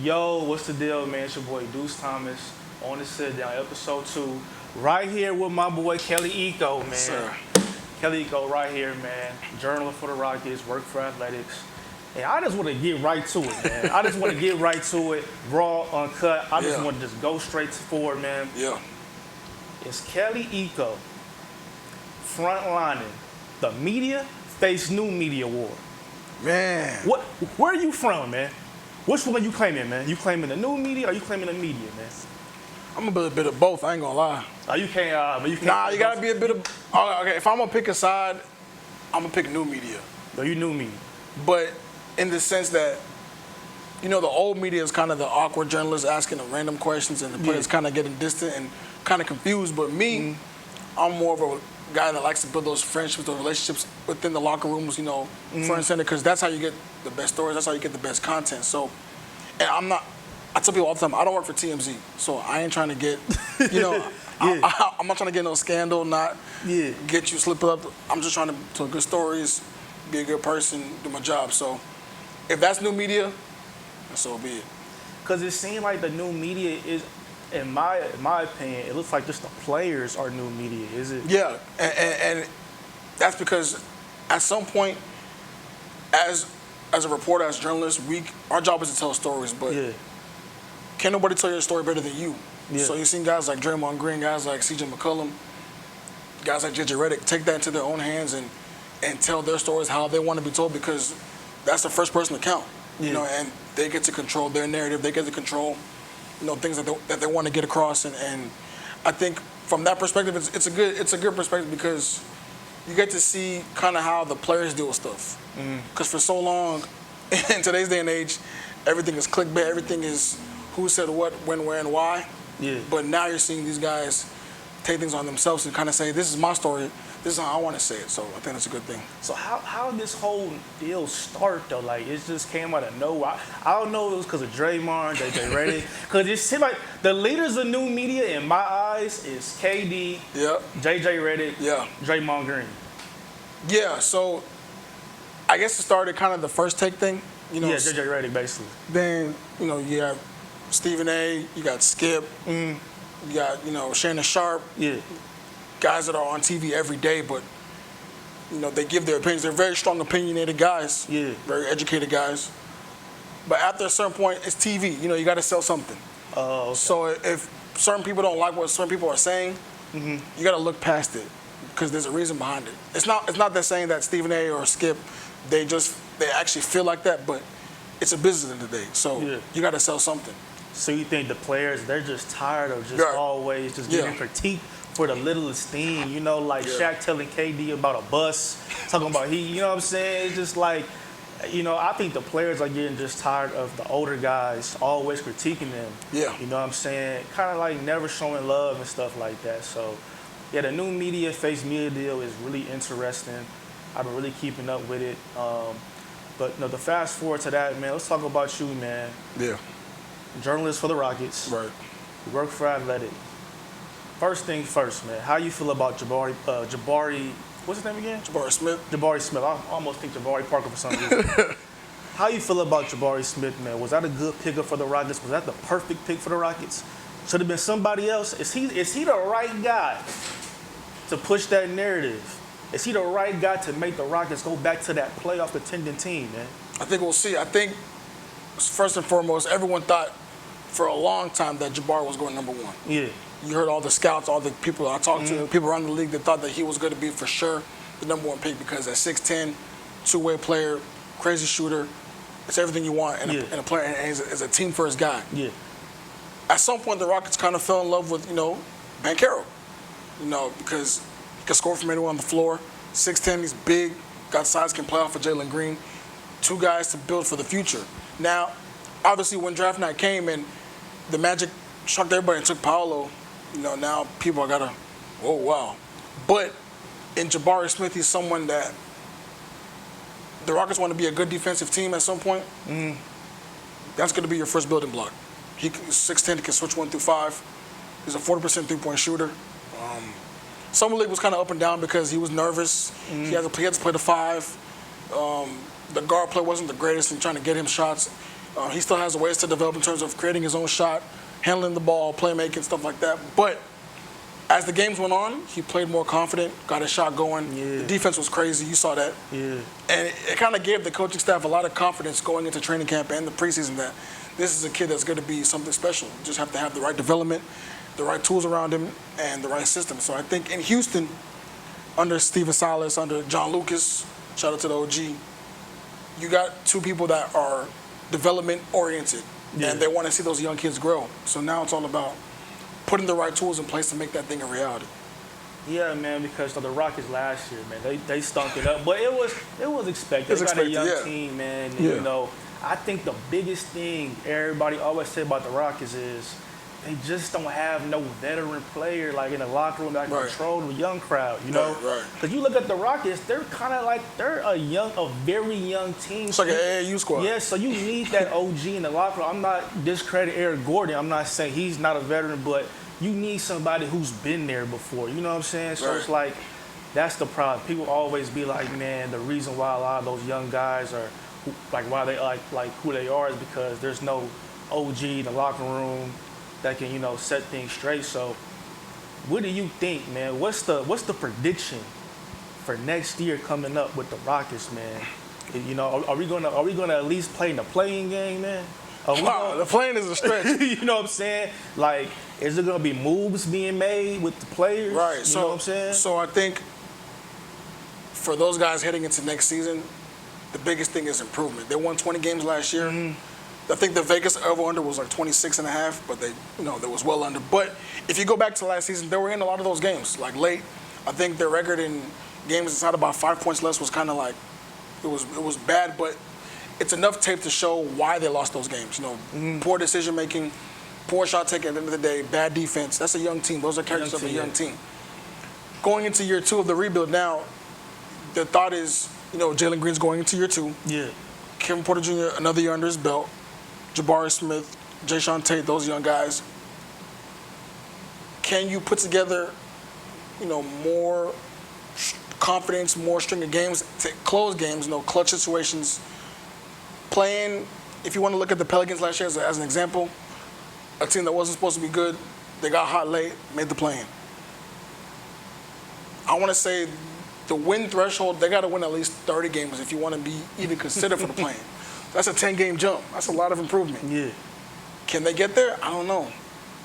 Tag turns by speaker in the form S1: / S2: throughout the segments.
S1: Yo, what's the deal, man? It's your boy Deuce Thomas on the sit down, episode 2. Right here with my boy Kelly Eco, man.
S2: Sir.
S1: Kelly Eco right here, man. Journalist for the Rockets, work for athletics. And I just want to get right to it, man. I just want to get right to it, raw, uncut. I just want to just go straight forward, man.
S2: Yeah.
S1: It's Kelly Eco frontlining the media face new media war.
S2: Man.
S1: Where are you from, man? Which one you claiming, man? You claiming the new media or you claiming the media, man?
S2: I'm a bit of both. I ain't gonna lie.
S1: Oh, you can't. But you can't.
S2: Nah, you gotta be a bit of. Okay, if I'm gonna pick a side, I'm gonna pick new media.
S1: No, you new media.
S2: But in the sense that, the old media is kind of the awkward journalists asking the random questions and the players kind of getting distant and kind of confused. But me, I'm more of a guy that likes to build those friendships, those relationships within the locker rooms, front and center, because that's how you get the best stories. That's how you get the best content. So, and I tell people all the time, I don't work for TMZ, so I ain't trying to get, I'm not trying to get no scandal, get you slipped up. I'm just trying to tell good stories, be a good person, do my job. So, if that's new media, then so be it.
S1: Because it seems like the new media is, in my opinion, it looks like just the players are new media, is it?
S2: Yeah, and that's because at some point, as a reporter, as journalists, our job is to tell stories, but can't nobody tell your story better than you. Yeah. So you've seen guys like Draymond Green, guys like CJ McCollum, guys like JJ Redick take that into their own hands and tell their stories how they want to be told, because that's the first person to count. And they get to control their narrative. They get to control, things that they want to get across. And I think from that perspective, it's a good perspective, because you get to see kind of how the players deal with stuff. Because for so long, in today's day and age, everything is clickbait. Everything is who said what, when, where, and why. Yeah. But now you're seeing these guys take things on themselves and kind of say, this is my story. This is how I want to say it. So I think that's a good thing.
S1: So how did this whole deal start, though? Like, it just came out of nowhere. I don't know if it was because of Draymond, JJ Redick. Because it seemed like the leaders of new media, in my eyes, is KD, JJ Redick, Draymond Green.
S2: Yeah, so I guess it started kind of the first take thing.
S1: JJ Redick, basically.
S2: Then, you have Stephen A., you got Skip, you got, Shannon Sharp. Yeah. Guys that are on TV every day, but, they give their opinions. They're very strong, opinionated guys. Yeah. Very educated guys. But after a certain point, it's TV. You got to sell something. Oh, okay. So if certain people don't like what certain people are saying, you got to look past it, because there's a reason behind it. It's not that saying that Stephen A. or Skip, they actually feel like that, but it's a business in the day. So you got to sell something.
S1: So you think the players, they're just tired of just always just getting critiqued for the littlest thing, like Shaq telling KD about a bus, talking about you know what I'm saying? It's just like, I think the players are getting just tired of the older guys always critiquing them. Yeah. You know what I'm saying? Kind of like never showing love and stuff like that. So, the new media face media deal is really interesting. I've been really keeping up with it. But the fast forward to that, man, let's talk about you, man. Yeah. Journalist for the Rockets. Right. You work for Athletic. First thing first, man. How you feel about Jabari? What's his name again?
S2: Jabari Smith.
S1: Jabari Smith. I almost think Jabari Parker for some reason. How you feel about Jabari Smith, man? Was that a good pickup for the Rockets? Was that the perfect pick for the Rockets? Should have been somebody else. Is he the right guy to push that narrative? Is he the right guy to make the Rockets go back to that playoff contending team, man?
S2: I think we'll see. I think first and foremost, everyone thought for a long time that Jabari was going number 1. Yeah. You heard all the scouts, all the people I talked to, people around the league that thought that he was going to be for sure the number 1 pick, because at 6'10", two-way player, crazy shooter, it's everything you want in a player, and is a team-first guy. Yeah. At some point, the Rockets kind of fell in love with, Banchero, because he can score from anywhere on the floor. 6'10", he's big, got size, can play off of Jalen Green. 2 guys to build for the future. Now, obviously, when draft night came and the Magic shocked everybody and took Paolo, now people are gotta, oh wow. But in Jabari Smith, he's someone that the Rockets want to be a good defensive team at some point. That's going to be your first building block. He's 6'10", he can switch 1 through 5. He's a 40% three-point shooter. Summer League was kind of up and down because he was nervous. He had to play the 5. The guard play wasn't the greatest in trying to get him shots. He still has ways to develop in terms of creating his own shot, handling the ball, playmaking, stuff like that. But as the games went on, he played more confident, got his shot going.
S1: Yeah.
S2: The defense was crazy. You saw that.
S1: Yeah.
S2: And it kind of gave the coaching staff a lot of confidence going into training camp and the preseason that this is a kid that's going to be something special. You just have to have the right development, the right tools around him, and the right system. So I think in Houston, under Steven Silas, under John Lucas, shout out to the OG, you got two people that are development-oriented, and they want to see those young kids grow. So now it's all about putting the right tools in place to make that thing a reality.
S1: Yeah, man, because the Rockets last year, man, they stunk it up. But it was expected. They got a young team, man. And, you know, I think the biggest thing everybody always say about the Rockets is they just don't have no veteran player like in the locker room that can control the young crowd, you know? Because you look at the Rockets, they're kind of like, they're a very young team.
S2: It's like an AAU squad.
S1: Yeah, so you need that OG in the locker room. I'm not discrediting Eric Gordon. I'm not saying he's not a veteran, but you need somebody who's been there before. You know what I'm saying? So it's like, that's the problem. People always be like, man, the reason why a lot of those young guys are, like, why they like who they are is because there's no OG in the locker room that can, you know, set things straight. So what do you think, man? What's the prediction for next year coming up with the Rockets, man? You know, are we gonna at least play in the playing game, man?
S2: The playing is a stretch.
S1: You know what I'm saying? Like, is there gonna be moves being made with the players?
S2: Right.
S1: You know what I'm saying?
S2: So I think for those guys heading into next season, the biggest thing is improvement. They won 20 games last year. I think the Vegas over-under was like 26.5, but that was well under. But if you go back to last season, they were in a lot of those games, like late. I think their record in games inside about 5 points less was kind of like, it was bad, but it's enough tape to show why they lost those games. You know, poor decision-making, poor shot taking at the end of the day, bad defense. That's a young team. Those are characters of a young team. Going into year 2 of the rebuild now, the thought is, you know, Jalen Green's going into year 2.
S1: Yeah.
S2: Kevin Porter Jr., another year under his belt. Jabari Smith, Jayshawn Tate, those young guys. Can you put together, you know, more confidence, more string of games, close games, you know, clutch situations, playing, if you want to look at the Pelicans last year as an example, a team that wasn't supposed to be good, they got hot late, made the play-in. I want to say the win threshold, they got to win at least 30 games if you want to be even considered for the play-in. That's a 10-game jump. That's a lot of improvement.
S1: Yeah.
S2: Can they get there? I don't know.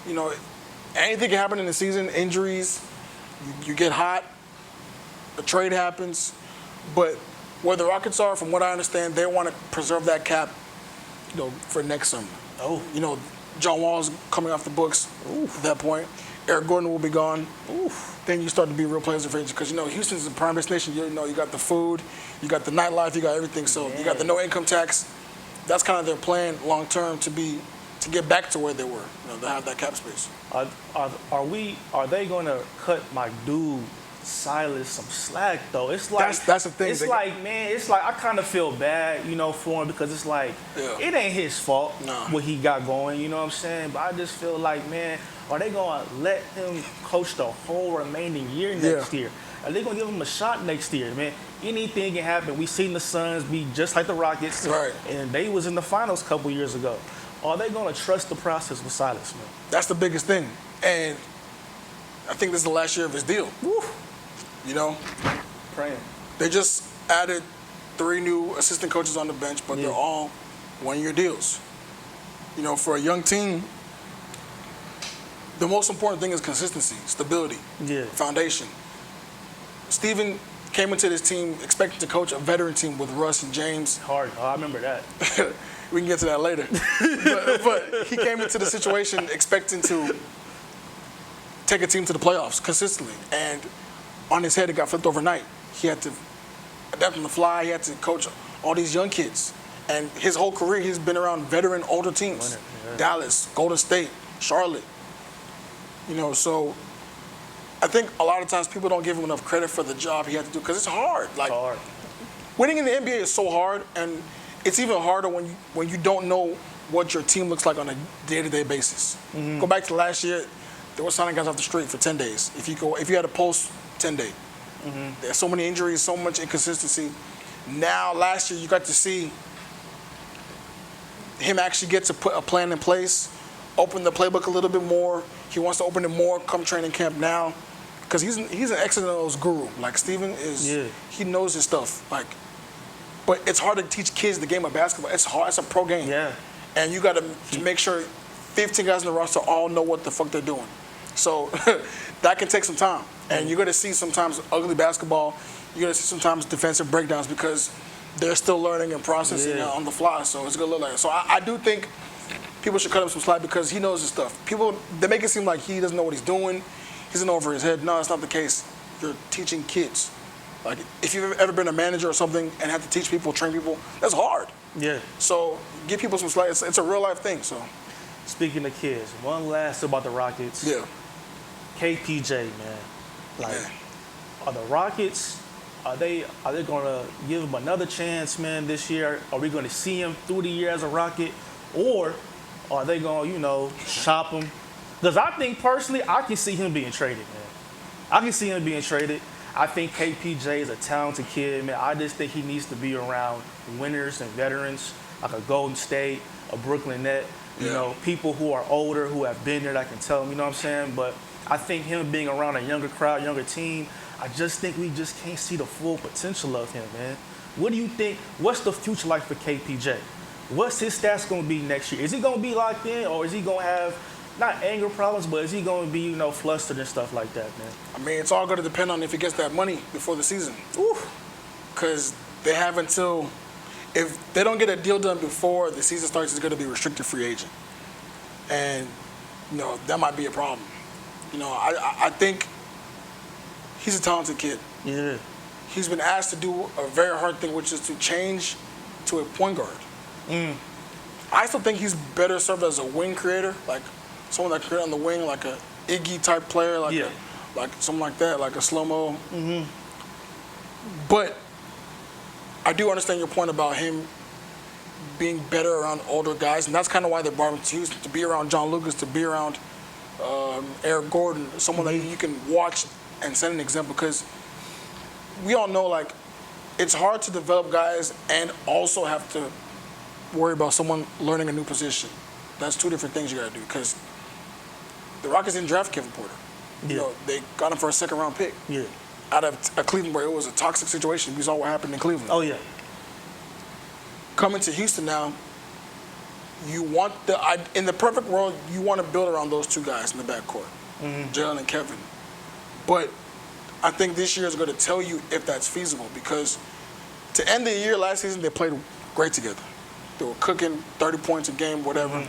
S2: You know, anything can happen in the season. Injuries, you get hot, a trade happens. But where the Rockets are, from what I understand, they want to preserve that cap, you know, for next summer.
S1: Oh.
S2: You know, John Wall's coming off the books at that point. Eric Gordon will be gone. Then you start to be real players in free agency because, you know, Houston's a prime destination. You know, you got the food, you got the nightlife, you got everything. So you got the no income tax. That's kind of their plan long term to get back to where they were. You know, to have that cap space.
S1: Are they going to cut my dude Silas some slack though? It's like
S2: that's the thing.
S1: It's like, man, it's like I kind of feel bad, you know, for him because it's like it ain't his fault what he got going. You know what I'm saying? But I just feel like, man, are they gonna let him coach the whole remaining year next year? Are they gonna give him a shot next year, man? Anything can happen. We seen the Suns be just like the Rockets, and they was in the finals a couple years ago. Are they gonna trust the process with Silas, man?
S2: That's the biggest thing, and I think this is the last year of his deal. You know,
S1: praying.
S2: They just added 3 new assistant coaches on the bench, but they're all 1-year deals. You know, for a young team, the most important thing is consistency, stability, foundation. Steven came into this team expecting to coach a veteran team with Russ and James.
S1: Hard. Oh, I remember that.
S2: We can get to that later. but he came into the situation expecting to take a team to the playoffs consistently. And on his head, it got flipped overnight. He had to adapt on the fly. He had to coach all these young kids. And his whole career, he's been around veteran, older teams. Dallas, Golden State, Charlotte. You know, so I think a lot of times people don't give him enough credit for the job he had to do because it's hard. Like, winning in the NBA is so hard, and it's even harder when you don't know what your team looks like on a day-to-day basis. Go back to last year, they were signing guys off the street for 10 days. If you had a post 10-day, there's so many injuries, so much inconsistency. Now, last year, you got to see him actually get to put a plan in place, open the playbook a little bit more. He wants to open it more come training camp now, because he's an X&O's guru. Like Steven is, he knows his stuff. Like, but it's hard to teach kids the game of basketball. It's hard. It's a pro game.
S1: Yeah.
S2: And you got to make sure 15 guys in the roster all know what the fuck they're doing. So that can take some time. And you're going to see sometimes ugly basketball. You're going to see sometimes defensive breakdowns because they're still learning and processing on the fly. So it's going to look like it. So I do think people should cut him some slack because he knows his stuff. People, they make it seem like he doesn't know what he's doing. He's in over his head. No, that's not the case. You're teaching kids. Like, if you've ever been a manager or something and had to teach people, train people, that's hard.
S1: Yeah.
S2: So give people some slack. It's a real life thing. So.
S1: Speaking of kids, one last about the Rockets.
S2: Yeah.
S1: KPJ, man. Like, are the Rockets, are they going to give him another chance, man, this year? Are we going to see him through the year as a Rocket? Or are they going to, shop him? Because I think, personally, I can see him being traded, man. I can see him being traded. I think KPJ is a talented kid, man. I just think he needs to be around winners and veterans, like a Golden State, a Brooklyn Net, people who are older, who have been there, that can tell him, you know what I'm saying? But I think him being around a younger crowd, younger team, I just think we just can't see the full potential of him, man. What do you think? What's the future like for KPJ? What's his stats going to be next year? Is he going to be locked in, or is he going to have, not anger problems, but is he going to be, flustered and stuff like that, man?
S2: I mean, it's all going to depend on if he gets that money before the season. Because they have until, if they don't get a deal done before the season starts, it's going to be restricted free agent. And, that might be a problem. I think he's a talented kid.
S1: Yeah.
S2: He's been asked to do a very hard thing, which is to change to a point guard. I still think he's better served as a wing creator, like someone that can create on the wing, like a Iggy type player, like something like that, like a slow-mo. But I do understand your point about him being better around older guys, and that's kind of why they brought him to Houston, to be around John Lucas, to be around Eric Gordon, someone that you can watch and set an example, because we all know, like, it's hard to develop guys and also have to worry about someone learning a new position. That's two different things you got to do, because the Rockets didn't draft Kevin Porter. They got him for a second-round pick. Out of a Cleveland where it was a toxic situation. We saw what happened in Cleveland.
S1: Oh, yeah.
S2: Coming to Houston now, you want in the perfect world, you want to build around those two guys in the backcourt, Jalen and Kevin. But I think this year is going to tell you if that's feasible, because to end the year last season, they played great together. They were cooking 30 points a game, whatever.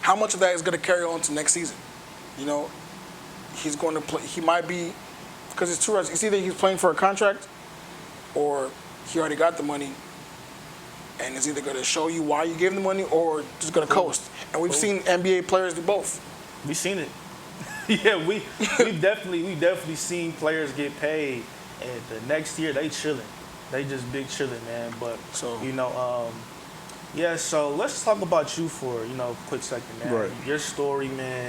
S2: How much of that is going to carry on to next season? He's going to play. He might be, because it's two. It's either he's playing for a contract, or he already got the money, and is either going to show you why you gave him the money, or just going to coast. And we've seen NBA players do both.
S1: We've seen it. Yeah, we've definitely seen players get paid, and the next year they chilling. They just big chilling, man. But so so let's talk about you for a quick second, man. Your story, man.